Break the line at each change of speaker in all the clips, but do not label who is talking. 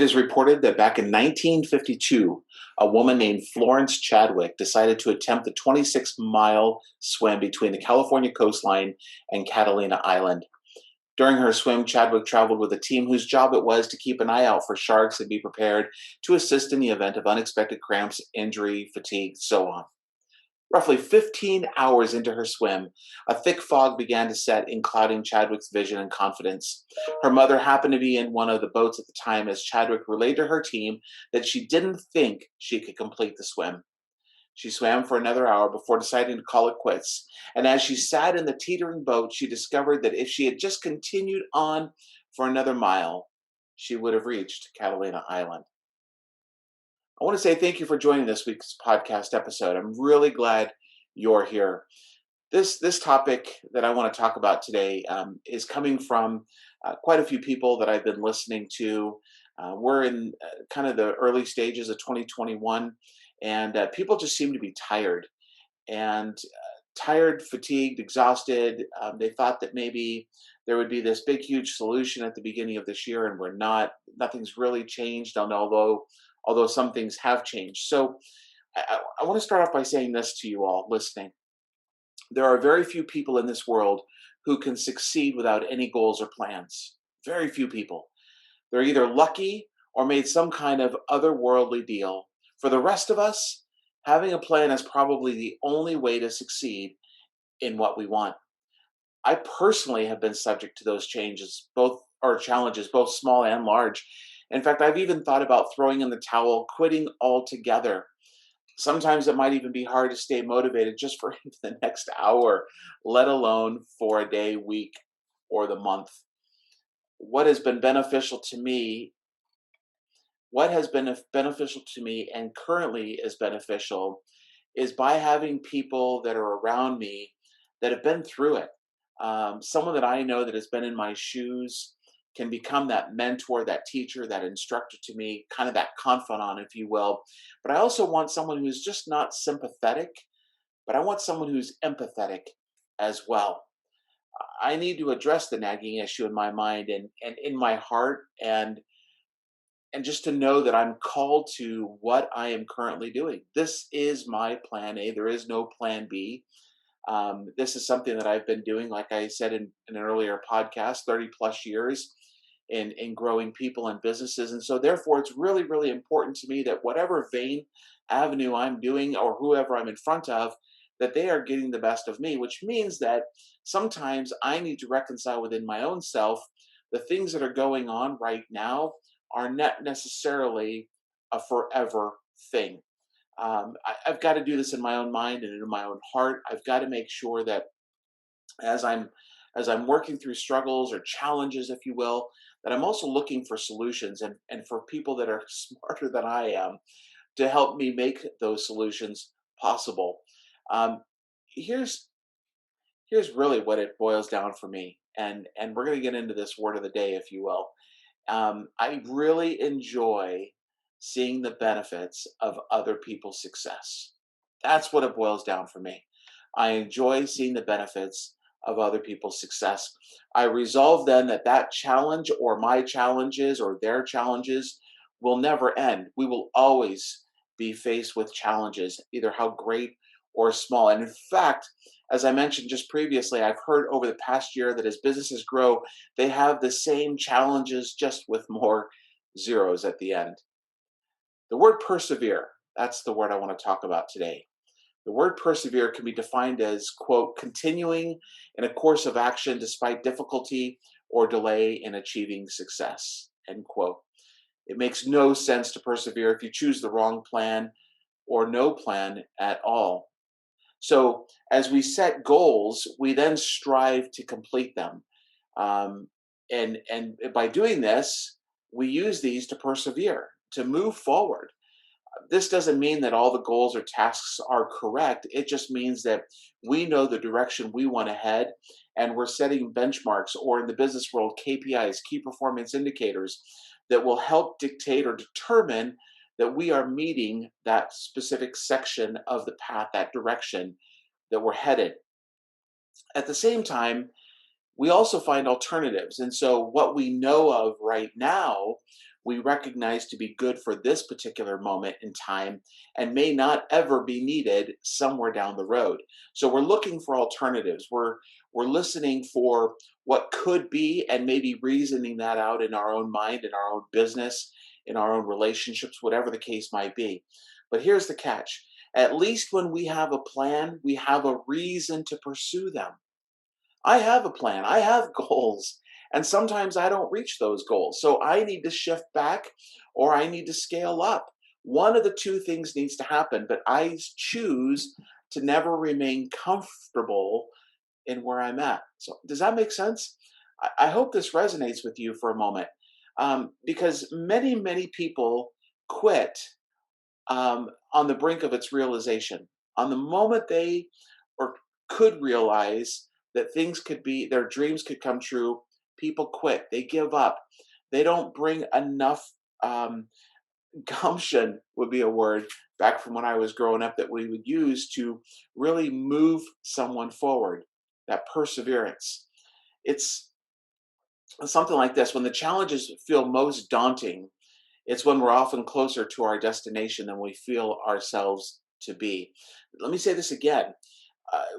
It is reported that back in 1952, a woman named Florence Chadwick decided to attempt the 26-mile swim between the California coastline and Catalina Island. During her swim, Chadwick traveled with a team whose job it was to keep an eye out for sharks and be prepared to assist in the event of unexpected cramps, injury, fatigue, so on. Roughly 15 hours into her swim, a thick fog began to set in, clouding Chadwick's vision and confidence. Her mother happened to be in one of the boats at the time as Chadwick relayed to her team that she didn't think she could complete the swim. She swam for another hour before deciding to call it quits. And as she sat in the teetering boat, she discovered that if she had just continued on for another mile, she would have reached Catalina Island. I want to say thank you for joining this week's podcast episode. I'm really glad you're here. This topic that I want to talk about today is coming from quite a few people that I've been listening to. We're in kind of the early stages of 2021, and people just seem to be tired and tired, fatigued, exhausted. They thought that maybe there would be this big, huge solution at the beginning of this year, and we're not. Nothing's really changed, and although some things have changed. So I want to start off by saying this to you all listening. There are very few people in this world who can succeed without any goals or plans. Very few people. They're either lucky or made some kind of otherworldly deal. For the rest of us, having a plan is probably the only way to succeed in what we want. I personally have been subject to those challenges, both small and large. In fact, I've even thought about throwing in the towel, quitting altogether. Sometimes it might even be hard to stay motivated just for the next hour, let alone for a day, week, or the month. What has been beneficial to me, and currently is beneficial is by having people that are around me that have been through it. Someone that I know that has been in my shoes can become that mentor, that teacher, that instructor to me, kind of that confidant, if you will. But I also want someone who's just not sympathetic, but I want someone who's empathetic as well. I need to address the nagging issue in my mind and in my heart, and just to know that I'm called to what I am currently doing. This is my plan A. There is no plan B. This is something that I've been doing, like I said in an earlier podcast, 30 plus years in growing people and businesses. And so therefore, it's really, really important to me that whatever avenue I'm doing or whoever I'm in front of, that they are getting the best of me, which means that sometimes I need to reconcile within my own self the things that are going on right now are not necessarily a forever thing. I've got to do this in my own mind and in my own heart. I've got to make sure that as I'm working through struggles or challenges, if you will, that I'm also looking for solutions and for people that are smarter than I am to help me make those solutions possible. Um, here's here's really what it boils down for me, and we're going to get into this word of the day, if you will. I really enjoy seeing the benefits of other people's success. That's what it boils down for me. I enjoy seeing the benefits of other people's success. I resolve then that challenge or my challenges or their challenges will never end. We will always be faced with challenges, either how great or small. And in fact, as I mentioned just previously, I've heard over the past year that as businesses grow, they have the same challenges just with more zeros at the end. The word persevere, that's the word I want to talk about today. The word persevere can be defined as, quote, continuing in a course of action despite difficulty or delay in achieving success, end quote. It makes no sense to persevere if you choose the wrong plan or no plan at all. So as we set goals, we then strive to complete them. Um, and by doing this, we use these to persevere, to move forward. This doesn't mean that all the goals or tasks are correct. It just means that we know the direction we want to head, and we're setting benchmarks, or in the business world, KPIs, key performance indicators, that will help dictate or determine that we are meeting that specific section of the path, that direction that we're headed. At the same time, we also find alternatives. And so, what we know of right now, we recognize to be good for this particular moment in time and may not ever be needed somewhere down the road. So we're looking for alternatives. We're listening for what could be and maybe reasoning that out in our own mind, in our own business, in our own relationships, whatever the case might be. But here's the catch. At least when we have a plan, we have a reason to pursue them. I have a plan, I have goals, and sometimes I don't reach those goals. So I need to shift back or I need to scale up. One of the two things needs to happen, but I choose to never remain comfortable in where I'm at. So, does that make sense? I hope this resonates with you for a moment, because many people quit on the brink of its realization. On the moment they or could realize that things could be, their dreams could come true, people quit. They give up. They don't bring enough um, gumption, would be a word back from when I was growing up that we would use to really move someone forward. That perseverance. It's something like this: when the challenges feel most daunting, it's when we're often closer to our destination than we feel ourselves to be. Let me say this again.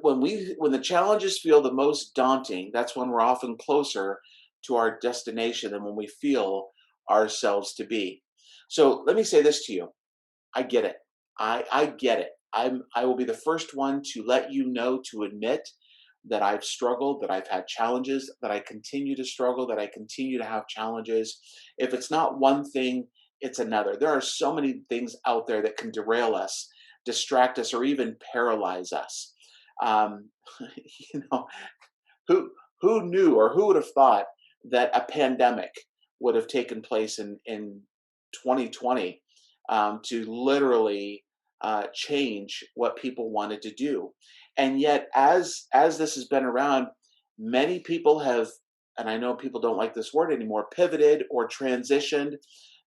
When the challenges feel the most daunting, that's when we're often closer to our destination than when we feel ourselves to be. So let me say this to you. I get it. I get it. I will be the first one to let you know, to admit that I've struggled, that I've had challenges, that I continue to struggle, that I continue to have challenges. If it's not one thing, it's another. There are so many things out there that can derail us, distract us, or even paralyze us. Um, you know, who who knew or who would have thought that a pandemic would have taken place in 2020, to literally change what people wanted to do? And yet, as this has been around, many people have, and I know people don't like this word anymore, pivoted or transitioned.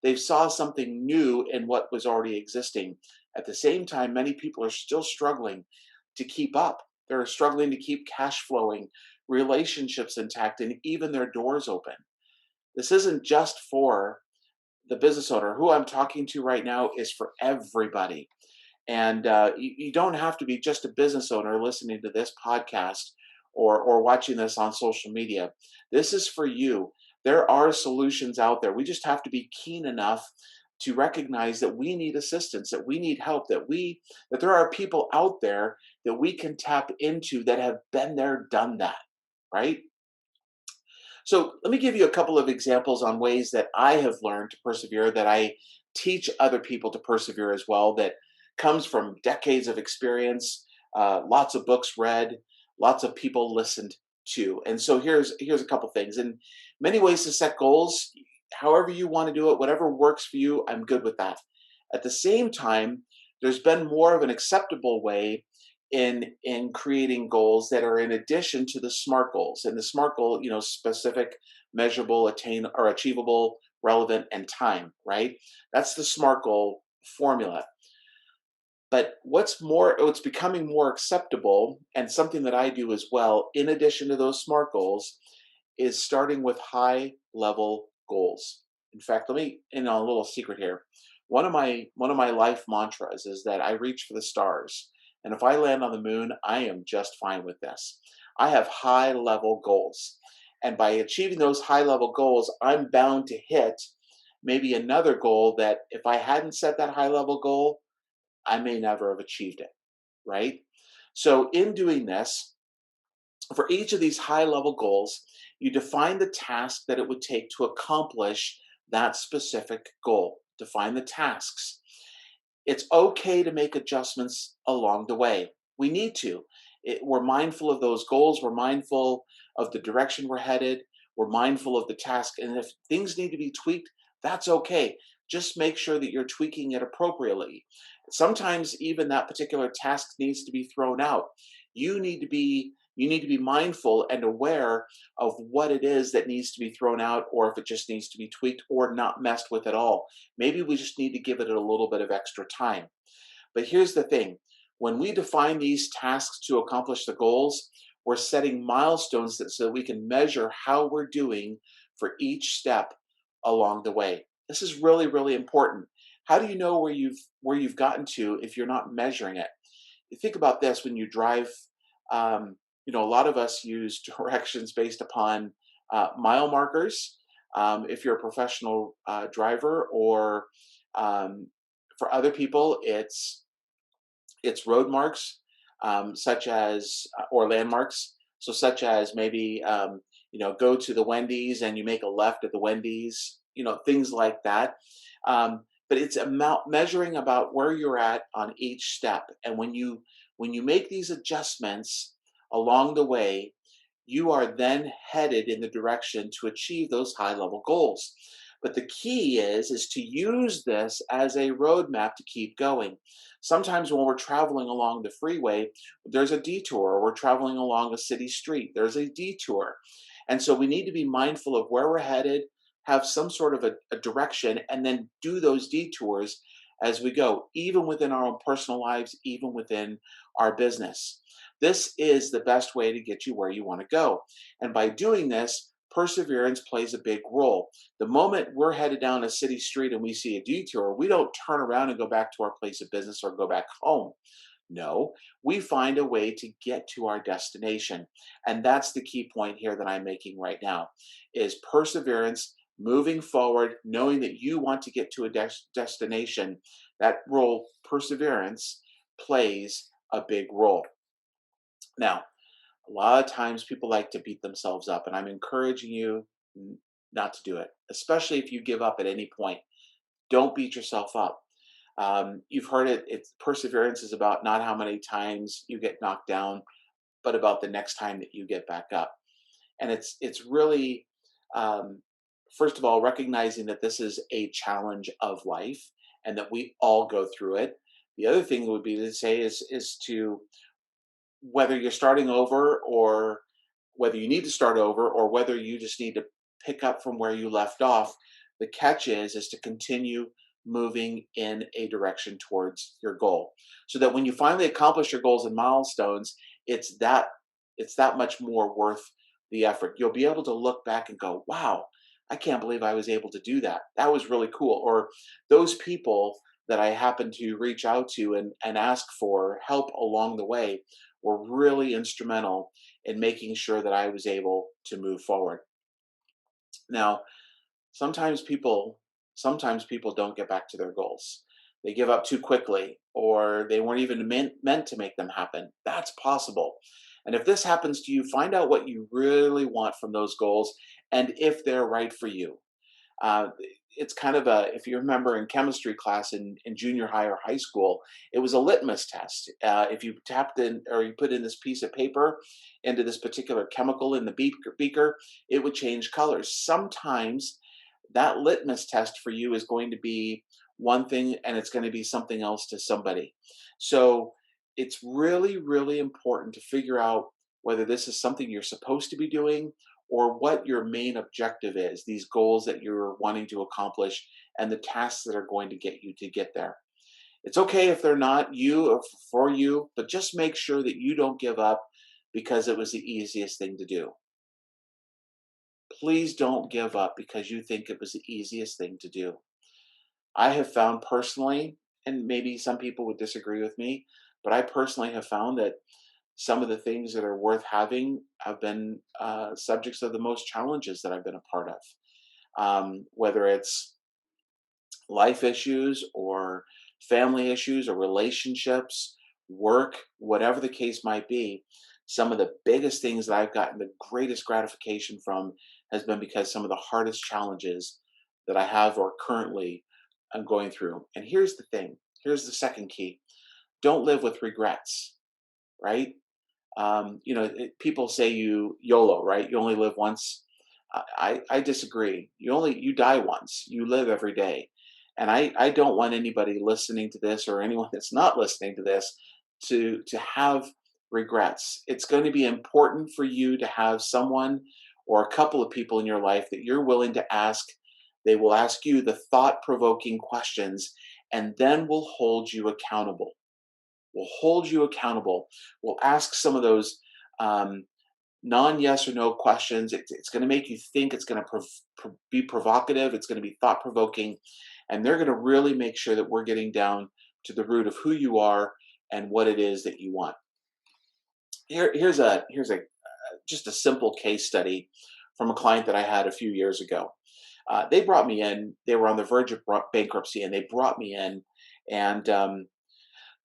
They saw something new in what was already existing. At the same time, many people are still struggling to keep up. They're struggling to keep cash flowing, relationships intact, and even their doors open. This isn't just for the business owner. Who I'm talking to right now is for everybody. And you don't have to be just a business owner listening to this podcast or watching this on social media. This is for you. There are solutions out there. We just have to be keen enough to recognize that we need assistance, that we need help, that there are people out there that we can tap into that have been there, done that, right? So let me give you a couple of examples on ways that I have learned to persevere, that I teach other people to persevere as well, that comes from decades of experience, lots of books read, lots of people listened to. And so here's a couple things. In many ways to set goals, however you want to do it, whatever works for you, I'm good with that. At the same time, there's been more of an acceptable way in creating goals that are in addition to the SMART goals. And the SMART goal, specific, measurable, attain or achievable, relevant, and time, right? That's the SMART goal formula. But what's becoming more acceptable, and something that I do as well, in addition to those SMART goals, is starting with high level goals. In fact, let me in a little secret here. One of my life mantras is that I reach for the stars. And if I land on the moon, I am just fine with this. I have high level goals. And by achieving those high level goals, I'm bound to hit maybe another goal that if I hadn't set that high level goal, I may never have achieved it, right? So in doing this, for each of these high level goals, you define the task that it would take to accomplish that specific goal. Define the tasks. It's okay to make adjustments along the way. We need to. We're mindful of those goals. We're mindful of the direction we're headed. We're mindful of the task. And if things need to be tweaked, that's okay. Just make sure that you're tweaking it appropriately. Sometimes even that particular task needs to be thrown out. You need to be mindful and aware of what it is that needs to be thrown out, or if it just needs to be tweaked or not messed with at all. Maybe we just need to give it a little bit of extra time. But here's the thing: when we define these tasks to accomplish the goals, we're setting milestones so that we can measure how we're doing for each step along the way. This is really, really important. How do you know where you've gotten to if you're not measuring it? You think about this when you drive. Um, a lot of us use directions based upon mile markers. If you're a professional driver, or um, for other people, it's road marks, such as or landmarks. So, such as maybe go to the Wendy's and you make a left at the Wendy's. Things like that. But it's about measuring about where you're at on each step, and when you make these adjustments along the way, you are then headed in the direction to achieve those high level goals. But the key is to use this as a roadmap to keep going. Sometimes when we're traveling along the freeway, there's a detour, or we're traveling along a city street, there's a detour. And so we need to be mindful of where we're headed, have some sort of a direction, and then do those detours as we go, even within our own personal lives, even within our business. This is the best way to get you where you want to go. And by doing this, perseverance plays a big role. The moment we're headed down a city street and we see a detour, we don't turn around and go back to our place of business or go back home. No, we find a way to get to our destination. And that's the key point here that I'm making right now is perseverance, moving forward, knowing that you want to get to a destination. That role, perseverance, plays a big role. Now, a lot of times people like to beat themselves up, and I'm encouraging you not to do it, especially if you give up at any point. Don't beat yourself up. You've heard it. It's perseverance is about not how many times you get knocked down, but about the next time that you get back up. And it's really, um, first of all, recognizing that this is a challenge of life and that we all go through it. The other thing would be to say is to, whether you're starting over, or whether you need to start over, or whether you just need to pick up from where you left off, the catch is to continue moving in a direction towards your goal, so that when you finally accomplish your goals and milestones, it's that it's that much more worth the effort. You'll be able to look back and go, wow, I can't believe I was able to do that. That was really cool. Or those people that I happened to reach out to and ask for help along the way were really instrumental in making sure that I was able to move forward. Now, sometimes people sometimes people don't get back to their goals. They give up too quickly, or they weren't even meant to make them happen. That's possible. And if this happens to you, find out what you really want from those goals and if they're right for you. Uh, it's kind of a, if you remember in chemistry class in junior high or high school, it was a litmus test. If you tapped in, or you put in this piece of paper into this particular chemical in the beaker, it would change colors. Sometimes that litmus test for you is going to be one thing and it's going to be something else to somebody. So it's really, really important to figure out whether this is something you're supposed to be doing, or what your main objective is, these goals that you're wanting to accomplish and the tasks that are going to get you to get there. It's okay if they're not you or for you, but just make sure that you don't give up because it was the easiest thing to do. Please don't give up because you think it was the easiest thing to do. I have found personally, and maybe some people would disagree with me, but I personally have found that some of the things that are worth having have been subjects of the most challenges that I've been a part of. Whether it's life issues, or family issues, or relationships, work, whatever the case might be, some of the biggest things that I've gotten the greatest gratification from has been because some of the hardest challenges that I have or currently I'm going through. And here's the thing, here's the second key: don't live with regrets, right? People say YOLO, right? You only live once. I disagree. You die once. You live every day, and I don't want anybody listening to this, or anyone that's not listening to this, to have regrets. It's going to be important for you to have someone or a couple of people in your life that you're willing to ask. They will ask you the thought-provoking questions, and then will hold you accountable. Will hold you accountable. Will ask some of those um, non-yes or no questions. It's going to make you think. It's going to be provocative. It's going to be thought-provoking, and they're going to really make sure that we're getting down to the root of who you are and what it is that you want. Here's a just a simple case study from a client that I had a few years ago. They brought me in. They were on the verge of bankruptcy, and they brought me in. And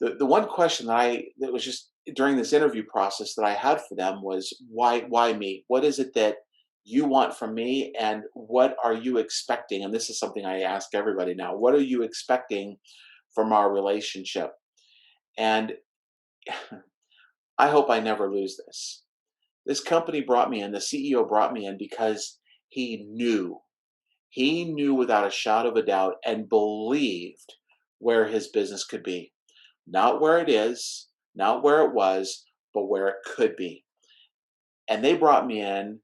the one question that was just during this interview process that I had for them was, why me? What is it that you want from me, and what are you expecting? And this is something I ask everybody now. What are you expecting from our relationship? And I hope I never lose this. This company brought me in. The CEO brought me in because he knew. He knew without a shadow of a doubt and believed where his business could be. Not where it is, not where it was, but where it could be. And they brought me in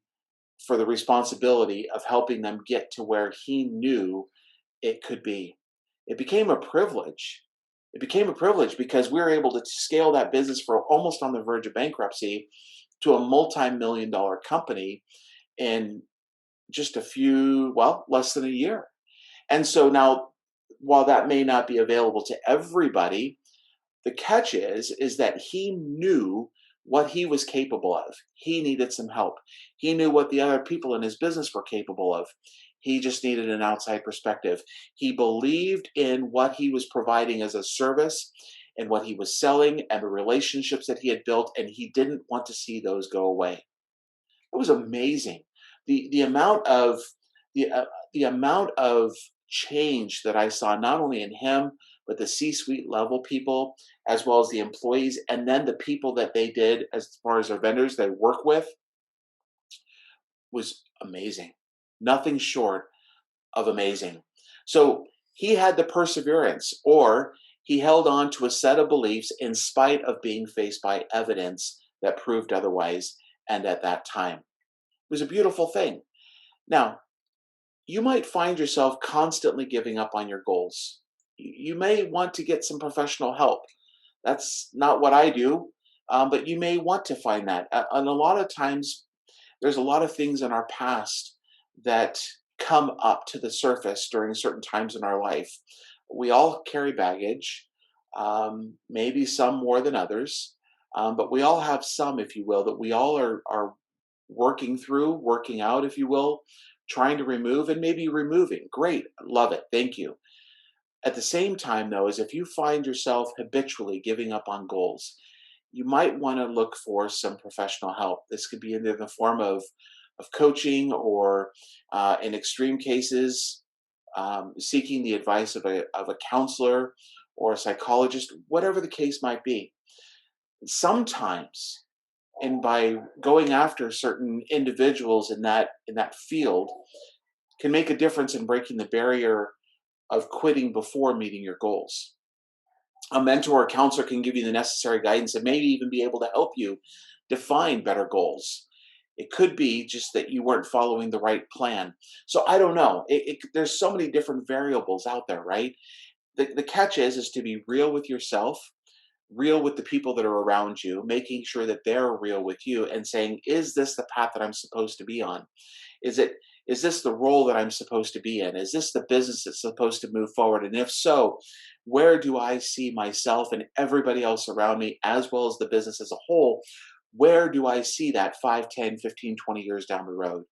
for the responsibility of helping them get to where he knew it could be. It became a privilege. It became a privilege because we were able to scale that business for almost on the verge of bankruptcy to a multi-million dollar company in just less than a year. And so now, while that may not be available to everybody, the catch is that he knew what he was capable of. He needed some help. He knew what the other people in his business were capable of. He just needed an outside perspective. He believed in what he was providing as a service and what he was selling and the relationships that he had built, and he didn't want to see those go away. It was amazing. The amount of the amount of change that I saw not only in him but the C-suite level people as well as the employees, and then the people that they did as far as their vendors they work with, was amazing. Nothing short of amazing. So he had the perseverance, or he held on to a set of beliefs in spite of being faced by evidence that proved otherwise, and at that time. It was a beautiful thing. Now, you might find yourself constantly giving up on your goals. You may want to get some professional help. That's not what I do, but you may want to find that. And a lot of times, there's a lot of things in our past that come up to the surface during certain times in our life. We all carry baggage, maybe some more than others, but we all have some, if you will, that we all are working through, working out, if you will, trying to remove and maybe removing. Great, love it, thank you. At the same time, though, is if you find yourself habitually giving up on goals, you might want to look for some professional help. This could be in the form of coaching, or in extreme cases, seeking the advice of a counselor or a psychologist, whatever the case might be. Sometimes, and by going after certain individuals in that field, can make a difference in breaking the barrier of quitting before meeting your goals. A mentor or counselor can give you the necessary guidance and maybe even be able to help you define better goals. It could be just that you weren't following the right plan. So I don't know. There's so many different variables out there, right? The catch is to be real with yourself, real with the people that are around you, making sure that they're real with you and saying, is this the path that I'm supposed to be on? Is it is this the role that I'm supposed to be in? Is this the business that's supposed to move forward? And if so, where do I see myself and everybody else around me, as well as the business as a whole? Where do I see that 5, 10, 15, 20 years down the road?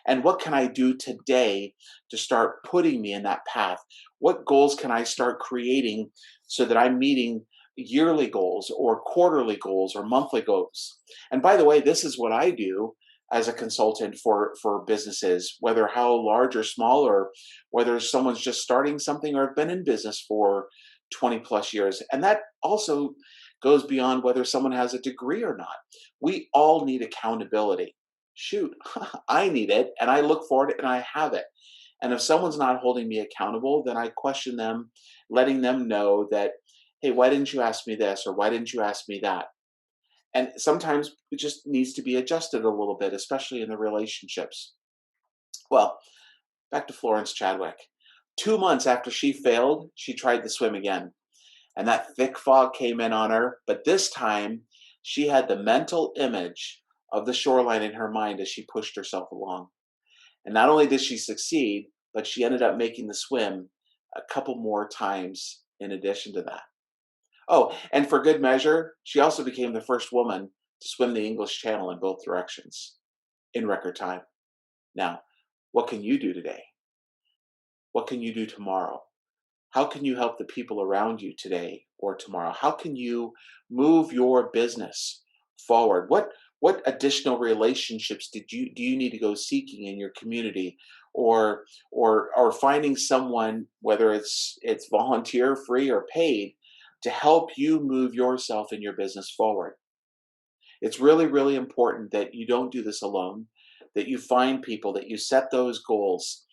And what can I do today to start putting me in that path? What goals can I start creating so that I'm meeting yearly goals or quarterly goals or monthly goals? And by the way, this is what I do as a consultant for businesses, whether how large or small, or whether someone's just starting something or have been in business for 20 plus years. And that also goes beyond whether someone has a degree or not. We all need accountability. Shoot, I need it and I look for it and I have it. And if someone's not holding me accountable, then I question them, letting them know that, hey, why didn't you ask me this, or why didn't you ask me that? And sometimes it just needs to be adjusted a little bit, especially in the relationships. Well, back to Florence Chadwick. 2 months after she failed, she tried to swim again. And that thick fog came in on her, but this time she had the mental image of the shoreline in her mind as she pushed herself along. And not only did she succeed, but she ended up making the swim a couple more times in addition to that. Oh, and for good measure, she also became the first woman to swim the English Channel in both directions in record time. Now, what can you do today? What can you do tomorrow? How can you help the people around you today or tomorrow? How can you move your business forward? What additional relationships do you need to go seeking in your community, or finding someone, whether it's volunteer, free, or paid, to help you move yourself and your business forward? It's really, really important that you don't do this alone, that you find people, that you set those goals.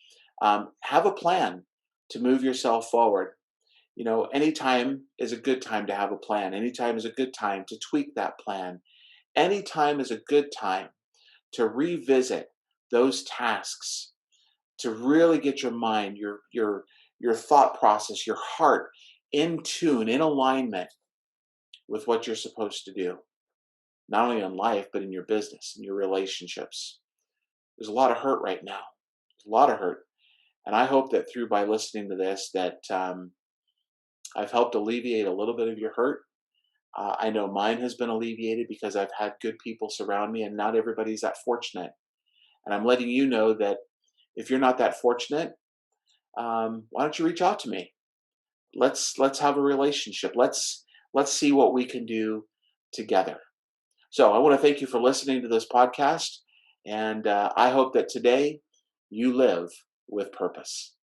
Have a plan to move yourself forward. Anytime is a good time to have a plan. Anytime is a good time to tweak that plan. Anytime is a good time to revisit those tasks, to really get your mind, your thought process, your heart in tune, in alignment with what you're supposed to do, not only in life, but in your business and your relationships. There's a lot of hurt right now. There's a lot of hurt. And I hope that through by listening to this, that I've helped alleviate a little bit of your hurt. I know mine has been alleviated because I've had good people surround me, and not everybody's that fortunate. And I'm letting you know that if you're not that fortunate, why don't you reach out to me? Let's have a relationship. Let's see what we can do together. So I want to thank you for listening to this podcast, and I hope that today you live with purpose.